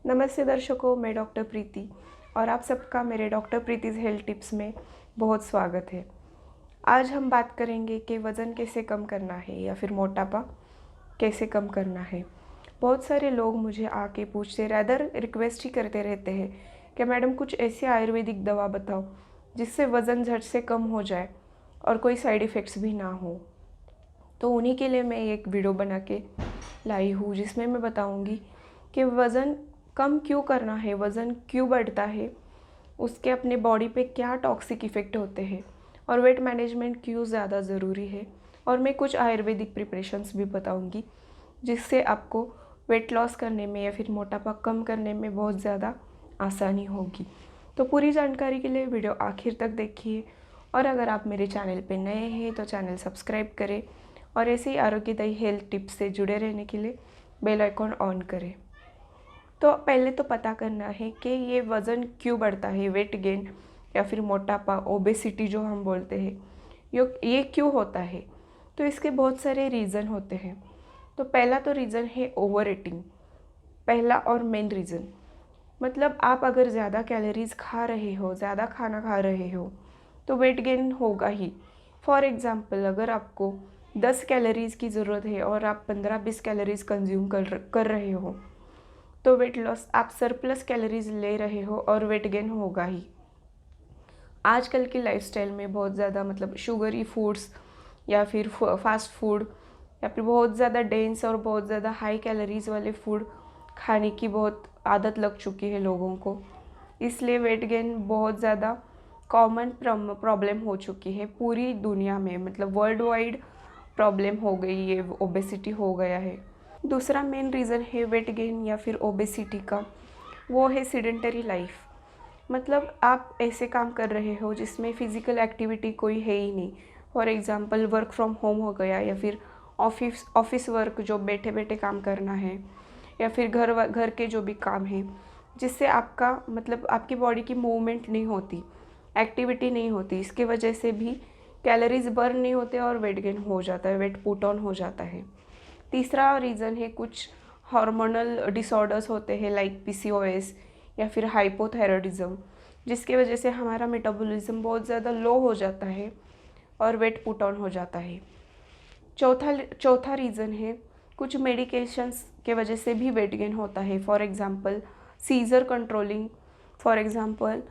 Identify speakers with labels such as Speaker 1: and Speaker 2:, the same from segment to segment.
Speaker 1: नमस्ते दर्शकों, मैं डॉक्टर प्रीति और आप सबका मेरे डॉक्टर प्रीतिज़ हेल्थ टिप्स में बहुत स्वागत है। आज हम बात करेंगे कि वज़न कैसे कम करना है या फिर मोटापा कैसे कम करना है। बहुत सारे लोग मुझे आके पूछते रैदर रिक्वेस्ट ही करते रहते हैं कि मैडम कुछ ऐसी आयुर्वेदिक दवा बताओ जिससे वज़न झट से कम हो जाए और कोई साइड इफ़ेक्ट्स भी ना हो। तो उन्हीं के लिए मैं एक वीडियो बना के लाई हूँ जिसमें मैं बताऊँगी कि वज़न कम क्यों करना है, वज़न क्यों बढ़ता है, उसके अपने बॉडी पे क्या टॉक्सिक इफ़ेक्ट होते हैं और वेट मैनेजमेंट क्यों ज़्यादा ज़रूरी है। और मैं कुछ आयुर्वेदिक प्रिपरेशंस भी बताऊँगी जिससे आपको वेट लॉस करने में या फिर मोटापा कम करने में बहुत ज़्यादा आसानी होगी। तो पूरी जानकारी के लिए वीडियो आखिर तक देखिए और अगर आप मेरे चैनल पे नए हैं तो चैनल सब्सक्राइब करें और ऐसे ही आरोग्यदायी हेल्थ टिप्स से जुड़े रहने के लिए बेल आइकॉन ऑन करें। तो पहले तो पता करना है कि ये वज़न क्यों बढ़ता है, वेट गेन या फिर मोटापा, ओबेसिटी जो हम बोलते हैं, ये क्यों होता है। तो इसके बहुत सारे रीज़न होते हैं। तो पहला तो रीज़न है ओवर ईटिंग, पहला और मेन रीज़न। मतलब आप अगर ज़्यादा कैलोरीज़ खा रहे हो, ज़्यादा खाना खा रहे हो तो वेट गेन होगा ही। फॉर एग्ज़ाम्पल, अगर आपको 10 कैलोरीज़ की ज़रूरत है और आप 15-20 कैलोरीज़ कंज्यूम कर रहे हो तो वेट लॉस, आप सरप्लस कैलोरीज ले रहे हो और वेट गेन होगा ही। आजकल की लाइफस्टाइल में बहुत ज़्यादा मतलब शुगरी फूड्स या फिर फास्ट फूड या फिर बहुत ज़्यादा डेंस और बहुत ज़्यादा हाई कैलोरीज वाले फूड खाने की बहुत आदत लग चुकी है लोगों को। इसलिए वेट गेन बहुत ज़्यादा कॉमन प्रॉब्लम हो चुकी है पूरी दुनिया में, मतलब वर्ल्ड वाइड प्रॉब्लम हो गई है, ओबेसिटी हो गया है। दूसरा मेन रीज़न है वेट गेन या फिर ओबेसिटी का, वो है सीडेंटरी लाइफ। मतलब आप ऐसे काम कर रहे हो जिसमें फ़िज़िकल एक्टिविटी कोई है ही नहीं। For example work from home हो गया या फिर ऑफिस वर्क, जो बैठे बैठे काम करना है, या फिर घर के जो भी काम है जिससे आपका मतलब आपकी बॉडी की मूवमेंट नहीं होती, एक्टिविटी नहीं होती। इसके वजह से भी कैलोरीज बर्न नहीं होते और वेट गेन हो जाता है, वेट पुट ऑन हो जाता है। तीसरा रीज़न है कुछ हार्मोनल डिसऑर्डर्स होते हैं लाइक पीसीओएस या फिर हाइपोथायरॉयडिज्म, जिसकी वजह से हमारा मेटाबॉलिज्म बहुत ज़्यादा लो हो जाता है और वेट पुट ऑन हो जाता है। चौथा रीज़न है कुछ मेडिकेशंस के वजह से भी वेट गेन होता है। For example seizure controlling, for example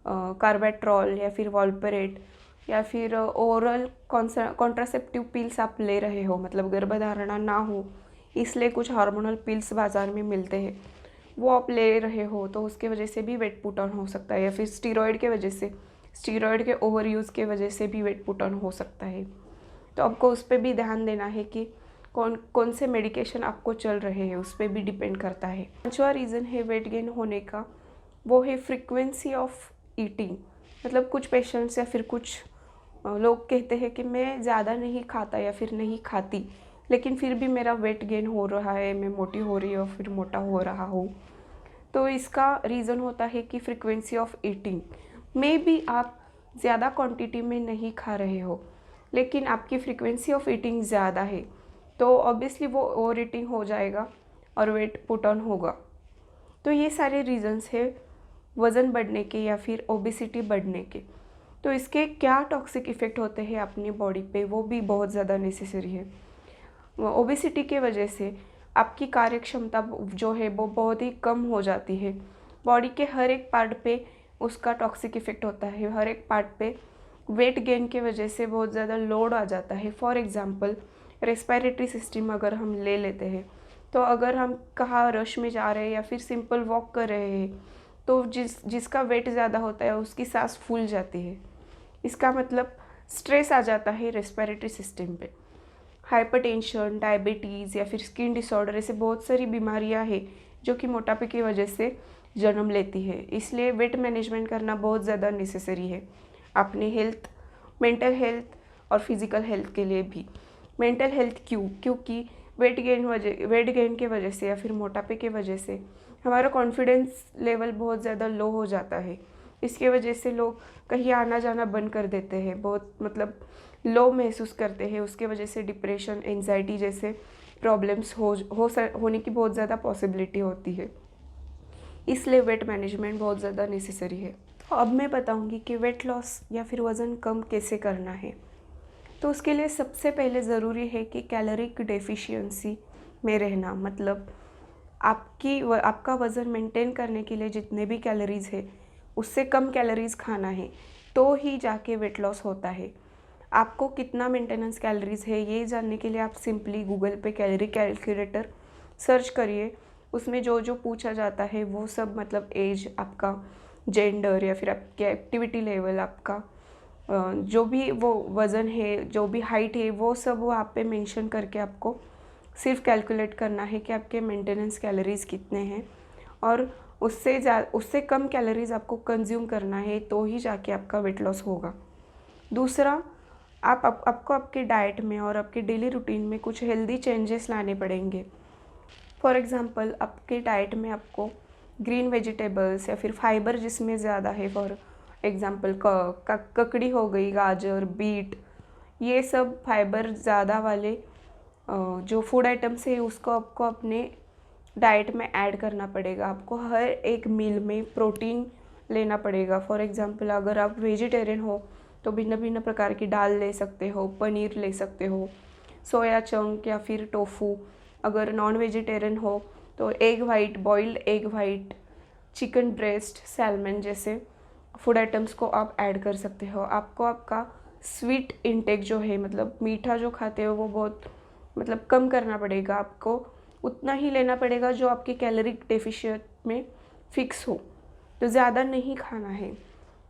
Speaker 1: Carbatrol या फिर वॉल्परेट या फिर ओरल कॉन्ट्रासेप्टिव पिल्स आप ले रहे हो, मतलब गर्भधारणा ना हो इसलिए कुछ हार्मोनल पिल्स बाज़ार में मिलते हैं, वो आप ले रहे हो तो उसके वजह से भी वेट पुट ऑन हो सकता है। या फिर स्टीरॉयड के वजह से, स्टीरॉयड के ओवर यूज़ के वजह से भी वेट पुट ऑन हो सकता है। तो आपको उस पर भी ध्यान देना है कि कौन कौन से मेडिकेशन आपको चल रहे हैं, उस पर भी डिपेंड करता है। पांचवा रीज़न है वेट गेन होने का, वो है फ्रीक्वेंसी ऑफ ईटिंग। मतलब कुछ पेशेंट्स या फिर कुछ लोग कहते हैं कि मैं ज़्यादा नहीं खाता या फिर नहीं खाती लेकिन फिर भी मेरा वेट गेन हो रहा है, मैं मोटी हो रही हूँ फिर मोटा हो रहा हूँ। तो इसका रीज़न होता है कि फ्रीक्वेंसी ऑफ ईटिंग में भी आप ज़्यादा क्वांटिटी में नहीं खा रहे हो लेकिन आपकी फ्रीक्वेंसी ऑफ ईटिंग ज़्यादा है, तो ऑब्वियसली वो ओवर ईटिंग हो जाएगा और वेट पुट ऑन होगा। तो ये सारे रीज़न्स है वज़न बढ़ने के या फिर ओबेसिटी बढ़ने के। तो इसके क्या टॉक्सिक इफ़ेक्ट होते हैं अपनी बॉडी पे, वो भी बहुत ज़्यादा नेसेसरी है। ओबेसिटी के वजह से आपकी कार्य क्षमता जो है वो बहुत ही कम हो जाती है। बॉडी के हर एक पार्ट पे उसका टॉक्सिक इफ़ेक्ट होता है, हर एक पार्ट पे वेट गेन के वजह से बहुत ज़्यादा लोड आ जाता है। फॉर एग्ज़ाम्पल रेस्पिरेटरी सिस्टम अगर हम ले लेते हैं तो अगर हम कहाँ रश में जा रहे हैं या फिर सिंपल वॉक कर रहे हैं तो जिसका वेट ज़्यादा होता है उसकी सांस फूल जाती है। इसका मतलब स्ट्रेस आ जाता है रेस्पिरेटरी सिस्टम पे। हाइपरटेंशन, डायबिटीज़ या फिर स्किन डिसऑर्डर, ऐसे बहुत सारी बीमारियां हैं जो कि मोटापे की वजह से जन्म लेती है। इसलिए वेट मैनेजमेंट करना बहुत ज़्यादा नेसेसरी है अपने हेल्थ, मेंटल हेल्थ और फिज़िकल हेल्थ के लिए भी। मेंटल हेल्थ क्योंकि वेट गेन के वजह से या फिर मोटापे के वजह से हमारा कॉन्फिडेंस लेवल बहुत ज़्यादा लो हो जाता है। इसके वजह से लोग कहीं आना जाना बंद कर देते हैं, बहुत मतलब लो महसूस करते हैं। उसके वजह से डिप्रेशन, एंजाइटी जैसे प्रॉब्लम्स होने की बहुत ज़्यादा पॉसिबिलिटी होती है। इसलिए वेट मैनेजमेंट बहुत ज़्यादा नेसेसरी है। तो अब मैं बताऊंगी कि वेट लॉस या फिर वज़न कम कैसे करना है। तो उसके लिए सबसे पहले ज़रूरी है कि कैलोरिक डेफिशिएंसी में रहना, मतलब आपका वज़न मेंटेन करने के लिए जितने भी कैलोरीज़ है उससे कम कैलोरीज़ खाना है, तो ही जाके वेट लॉस होता है। आपको कितना मेंटेनेंस कैलोरीज़ है ये जानने के लिए आप सिंपली गूगल पे कैलोरी कैलकुलेटर सर्च करिए। उसमें जो जो पूछा जाता है वो सब, मतलब एज, आपका जेंडर या फिर आपके एक्टिविटी लेवल, आपका जो भी वो वज़न है, जो भी हाइट है, वो सब वो आप पे मेंशन करके आपको सिर्फ कैलकुलेट करना है कि आपके मेंटेनेंस कैलोरीज़ कितने हैं, और उससे कम कैलोरीज़ आपको कंज्यूम करना है, तो ही जाके आपका वेट लॉस होगा। दूसरा, आपको आपके डाइट में और आपके डेली रूटीन में कुछ हेल्दी चेंजेस लाने पड़ेंगे। फॉर एग्ज़ाम्पल, आपके डाइट में आपको ग्रीन वेजिटेबल्स या फिर फाइबर जिसमें ज़्यादा है, फॉर एग्ज़ाम्पल ककड़ी हो गई, गाजर, बीट, ये सब फाइबर ज़्यादा वाले जो फूड आइटम्स है उसको आपको अपने डाइट में ऐड करना पड़ेगा। आपको हर एक मील में प्रोटीन लेना पड़ेगा। फॉर एग्ज़ाम्पल, अगर आप वेजिटेरियन हो तो भिन्न भिन्न प्रकार की दाल ले सकते हो, पनीर ले सकते हो, सोया चंक या फिर टोफू। अगर नॉन वेजिटेरियन हो तो egg white, boiled egg white, chicken breast, salmon जैसे फूड आइटम्स को आप ऐड कर सकते हो। आपको आपका स्वीट इंटेक जो है, मतलब मीठा जो खाते हो, वो बहुत मतलब कम करना पड़ेगा। आपको उतना ही लेना पड़ेगा जो आपके कैलोरिक डेफिशिएंट में फिक्स हो, तो ज़्यादा नहीं खाना है।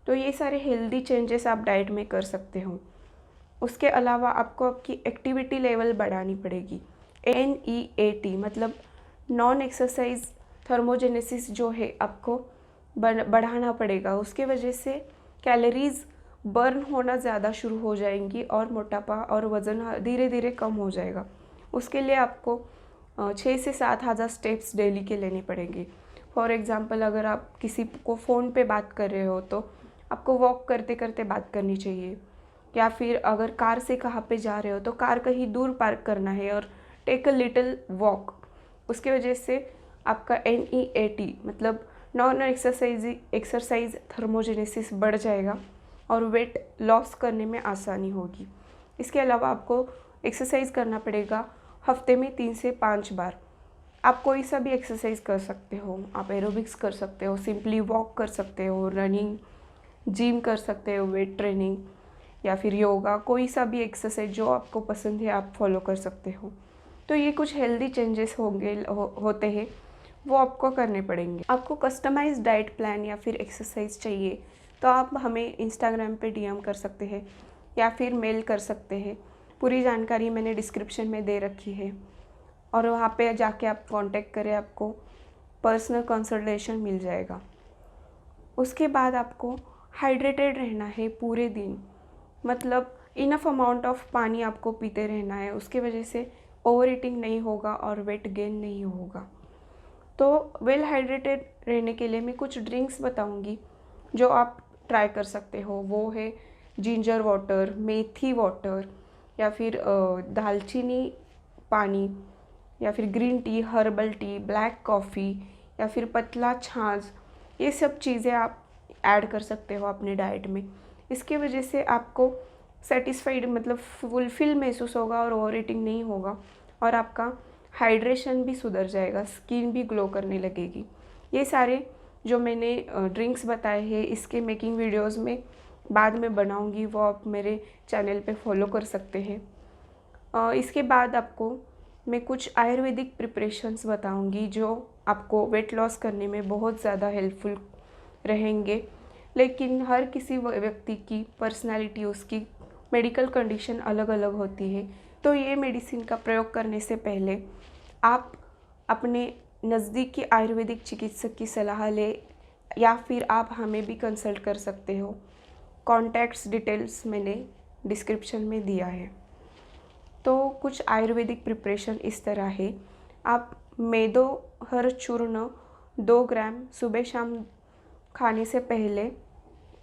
Speaker 1: तो ये सारे हेल्दी चेंजेस आप डाइट में कर सकते हो। उसके अलावा आपको आपकी एक्टिविटी लेवल बढ़ानी पड़ेगी। NEAT मतलब नॉन एक्सरसाइज थर्मोजेनेसिस जो है आपको बढ़ाना पड़ेगा। उसके वजह से कैलोरीज बर्न होना ज़्यादा शुरू हो जाएंगी और मोटापा और वज़न धीरे धीरे कम हो जाएगा। उसके लिए आपको 6 से 7 हज़ार स्टेप्स डेली के लेने पड़ेंगे। फॉर एग्ज़ाम्पल, अगर आप किसी को फ़ोन पे बात कर रहे हो तो आपको वॉक करते करते बात करनी चाहिए, या फिर अगर कार से कहाँ पे जा रहे हो तो कार कहीं दूर पार्क करना है और टेक अ लिटिल वॉक। उसके वजह से आपका NEAT मतलब नॉन एक्सरसाइज थर्मोजेनेसिस बढ़ जाएगा और वेट लॉस करने में आसानी होगी। इसके अलावा आपको एक्सरसाइज करना पड़ेगा हफ्ते में 3 से 5 बार। आप कोई सा भी एक्सरसाइज कर सकते हो। आप एरोबिक्स कर सकते हो, सिंपली वॉक कर सकते हो, रनिंग, जिम कर सकते हो, वेट ट्रेनिंग या फिर योगा, कोई सा भी एक्सरसाइज जो आपको पसंद है आप फॉलो कर सकते हो। तो ये कुछ हेल्दी चेंजेस होते हैं, वो आपको करने पड़ेंगे। आपको कस्टमाइज्ड डाइट प्लान या फिर एक्सरसाइज चाहिए तो आप हमें इंस्टाग्राम पे DM कर सकते हैं या फिर मेल कर सकते हैं। पूरी जानकारी मैंने डिस्क्रिप्शन में दे रखी है, और वहाँ पे जाके आप कांटेक्ट करें, आपको पर्सनल कंसल्टेशन मिल जाएगा। उसके बाद आपको हाइड्रेटेड रहना है पूरे दिन, मतलब इनफ अमाउंट ऑफ पानी आपको पीते रहना है। उसके वजह से ओवर ईटिंग नहीं होगा और वेट गेन नहीं होगा। तो वेल हाइड्रेटेड रहने के लिए मैं कुछ ड्रिंक्स बताऊंगी जो आप ट्राई कर सकते हो। वो है जिंजर वाटर, मेथी वाटर, या फिर दालचीनी पानी, या फिर green tea, herbal tea, black coffee, या फिर पतला छाछ। ये सब चीज़ें आप ऐड कर सकते हो अपने डाइट में। इसके वजह से आपको सेटिस्फाइड मतलब फुलफिल महसूस होगा और ओवर ईटिंग नहीं होगा, और आपका हाइड्रेशन भी सुधर जाएगा, स्किन भी ग्लो करने लगेगी। ये सारे जो मैंने ड्रिंक्स बताए हैं इसके मेकिंग वीडियोस में बाद में बनाऊंगी, वो आप मेरे चैनल पे फॉलो कर सकते हैं। इसके बाद आपको मैं कुछ आयुर्वेदिक प्रिपरेशंस बताऊंगी जो आपको वेट लॉस करने में बहुत ज़्यादा हेल्पफुल रहेंगे। लेकिन हर किसी व्यक्ति की पर्सनालिटी, उसकी मेडिकल कंडीशन अलग अलग होती है, तो ये मेडिसिन का प्रयोग करने से पहले आप अपने नज़दीकी आयुर्वेदिक चिकित्सक की सलाह ले, या फिर आप हमें भी कंसल्ट कर सकते हो। कॉन्टैक्ट्स डिटेल्स मैंने डिस्क्रिप्शन में दिया है। तो कुछ आयुर्वेदिक प्रिपरेशन इस तरह है। आप मेदो हर चूर्ण 2 ग्राम सुबह शाम खाने से पहले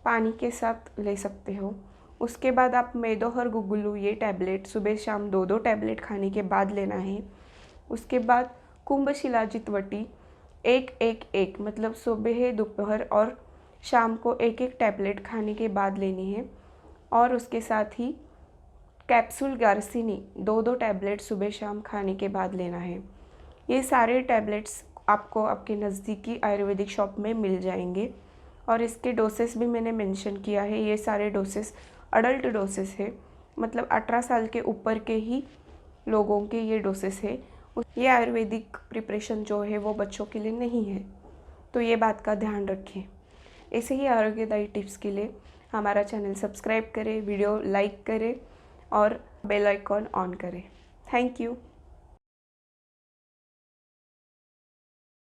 Speaker 1: पानी के साथ ले सकते हो। उसके बाद आप मेदोहर गुगुलू, ये टैबलेट सुबह शाम 2-2 टैबलेट खाने के बाद लेना है। उसके बाद कुंभशिला जितवटी एक एक एक मतलब सुबह, दोपहर और शाम को एक एक टैबलेट खाने के बाद लेनी है। और उसके साथ ही कैप्सूल गार्सिनी 2-2 टैबलेट सुबह शाम खाने के बाद लेना है। ये सारे टैबलेट्स आपको आपके नज़दीकी आयुर्वेदिक शॉप में मिल जाएंगे और इसके डोसेस भी मैंने मेंशन किया है। ये सारे डोसेस अडल्ट डोसेस है, मतलब 18 साल के ऊपर के ही लोगों के ये डोसेस है। ये आयुर्वेदिक प्रिपरेशन जो है वो बच्चों के लिए नहीं है, तो ये बात का ध्यान रखें। ऐसे ही आरोग्यदायी टिप्स के लिए हमारा चैनल सब्सक्राइब करें, वीडियो लाइक करें और बेल आइकॉन ऑन करें। Thank you.